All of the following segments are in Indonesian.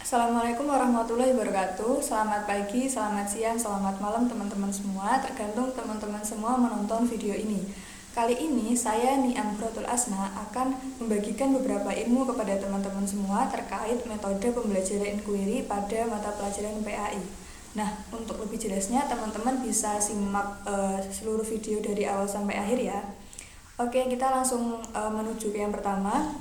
Assalamualaikum warahmatullahi wabarakatuh. Selamat pagi, selamat siang, selamat malam teman-teman semua. Tergantung teman-teman semua menonton video ini. Kali ini saya Niam Brotul Asna akan membagikan beberapa ilmu kepada teman-teman semua terkait metode pembelajaran inquiry pada mata pelajaran PAI. Nah, untuk lebih jelasnya teman-teman bisa simak seluruh video dari awal sampai akhir ya. Oke, kita langsung menuju ke yang pertama.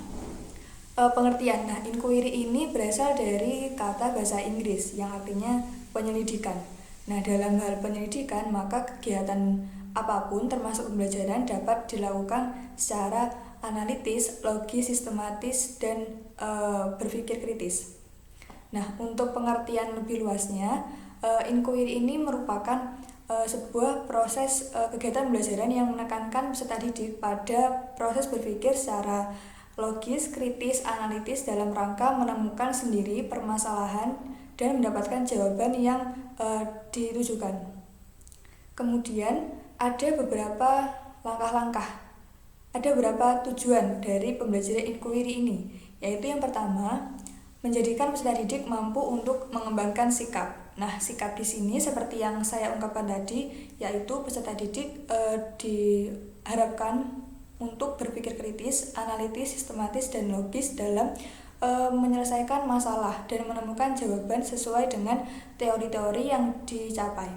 Pengertian. Nah, inquiry ini berasal dari kata bahasa Inggris yang artinya penyelidikan. Nah, dalam hal penyelidikan, maka kegiatan apapun termasuk pembelajaran dapat dilakukan secara analitis, logis, sistematis, dan berpikir kritis. Nah, untuk pengertian lebih luasnya, inquiry ini merupakan sebuah proses kegiatan pembelajaran yang menekankan peserta didik pada proses berpikir secara logis, kritis, analitis dalam rangka menemukan sendiri permasalahan dan mendapatkan jawaban yang ditujukan. Kemudian ada beberapa langkah-langkah, ada beberapa tujuan dari pembelajaran inquiry ini, yaitu yang pertama, menjadikan peserta didik mampu untuk mengembangkan sikap. Nah, sikap di sini seperti yang saya ungkapkan tadi, yaitu peserta didik diharapkan untuk berpikir kritis, analitis, sistematis, dan logis dalam menyelesaikan masalah dan menemukan jawaban sesuai dengan teori-teori yang dicapai.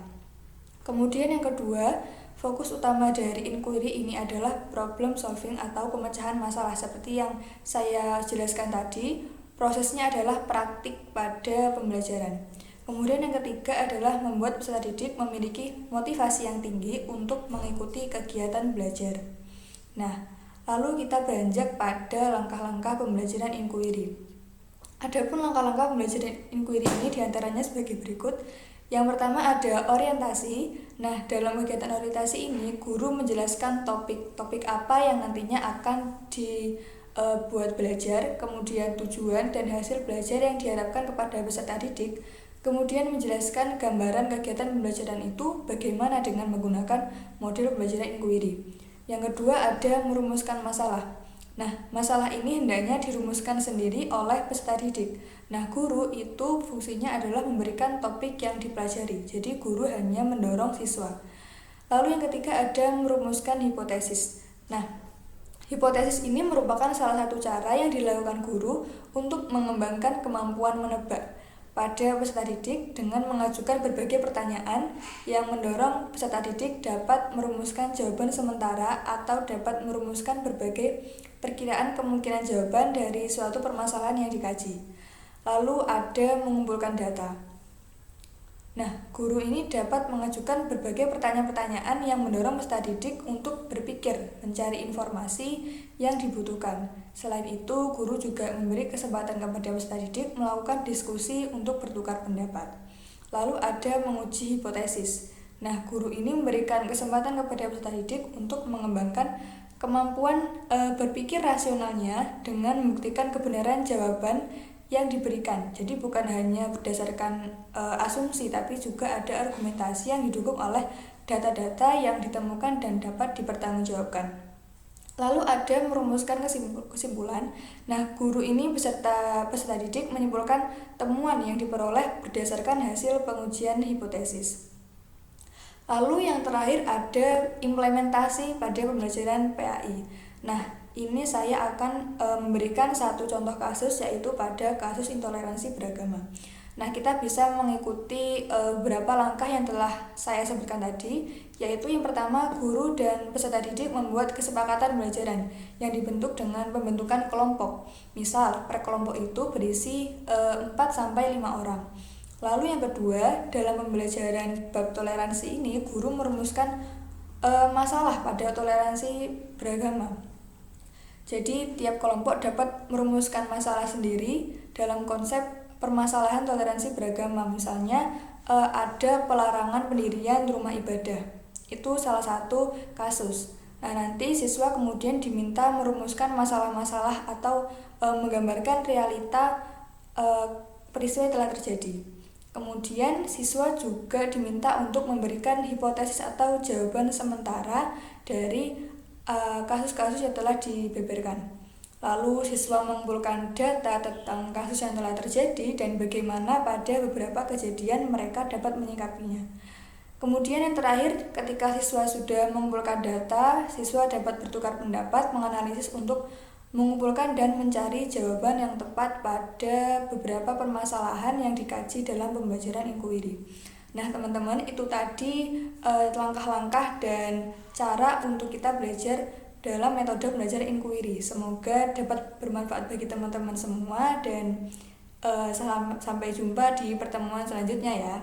Kemudian yang kedua, fokus utama dari inquiry ini adalah problem solving atau pemecahan masalah. Seperti yang saya jelaskan tadi, prosesnya adalah praktik pada pembelajaran. Kemudian yang ketiga adalah membuat peserta didik memiliki motivasi yang tinggi untuk mengikuti kegiatan belajar. Nah, lalu kita beranjak pada langkah-langkah pembelajaran inquiry. Adapun langkah-langkah pembelajaran inquiry ini diantaranya sebagai berikut. Yang pertama ada orientasi. Nah, dalam kegiatan orientasi ini, guru menjelaskan topik apa yang nantinya akan dibuat belajar, kemudian tujuan dan hasil belajar yang diharapkan kepada peserta didik. Kemudian menjelaskan gambaran kegiatan pembelajaran itu bagaimana dengan menggunakan model pembelajaran inquiry. Yang kedua ada merumuskan masalah. Nah, masalah ini hendaknya dirumuskan sendiri oleh peserta didik. Nah, guru itu fungsinya adalah memberikan topik yang dipelajari. Jadi, guru hanya mendorong siswa. Lalu yang ketiga ada merumuskan hipotesis. Nah, hipotesis ini merupakan salah satu cara yang dilakukan guru untuk mengembangkan kemampuan menebak pada peserta didik dengan mengajukan berbagai pertanyaan yang mendorong peserta didik dapat merumuskan jawaban sementara atau dapat merumuskan berbagai perkiraan kemungkinan jawaban dari suatu permasalahan yang dikaji. Lalu ada mengumpulkan data. Nah, guru ini dapat mengajukan berbagai pertanyaan-pertanyaan yang mendorong peserta didik untuk berpikir, mencari informasi yang dibutuhkan. Selain itu, guru juga memberi kesempatan kepada peserta didik melakukan diskusi untuk bertukar pendapat. Lalu ada menguji hipotesis. Nah, guru ini memberikan kesempatan kepada peserta didik untuk mengembangkan kemampuan berpikir rasionalnya dengan membuktikan kebenaran jawaban yang diberikan. Jadi bukan hanya berdasarkan asumsi, tapi juga ada argumentasi yang didukung oleh data-data yang ditemukan dan dapat dipertanggungjawabkan. Lalu ada merumuskan kesimpulan. Nah, guru ini beserta peserta didik menyimpulkan temuan yang diperoleh berdasarkan hasil pengujian hipotesis. Lalu yang terakhir ada implementasi pada pembelajaran PAI. Nah, ini saya akan memberikan satu contoh kasus, yaitu pada kasus intoleransi beragama. Nah, kita bisa mengikuti beberapa langkah yang telah saya sebutkan tadi, yaitu yang pertama, guru dan peserta didik membuat kesepakatan pembelajaran yang dibentuk dengan pembentukan kelompok. Misal, per kelompok itu berisi 4-5 orang. Lalu yang kedua, dalam pembelajaran bab toleransi ini, guru merumuskan masalah pada toleransi beragama. Jadi, tiap kelompok dapat merumuskan masalah sendiri dalam konsep permasalahan toleransi beragama. Misalnya, ada pelarangan pendirian rumah ibadah. Itu salah satu kasus. Nah, nanti siswa kemudian diminta merumuskan masalah-masalah atau menggambarkan realita peristiwa yang telah terjadi. Kemudian, siswa juga diminta untuk memberikan hipotesis atau jawaban sementara dari kasus-kasus yang telah dibeberkan. Lalu siswa mengumpulkan data tentang kasus yang telah terjadi dan bagaimana pada beberapa kejadian mereka dapat menyikapinya. Kemudian yang terakhir, ketika siswa sudah mengumpulkan data, siswa dapat bertukar pendapat, menganalisis untuk mengumpulkan dan mencari jawaban yang tepat pada beberapa permasalahan yang dikaji dalam pembelajaran inquiry. Nah teman-teman, itu tadi langkah-langkah dan cara untuk kita belajar dalam metode belajar inquiry. Semoga dapat bermanfaat bagi teman-teman semua dan sampai jumpa di pertemuan selanjutnya ya.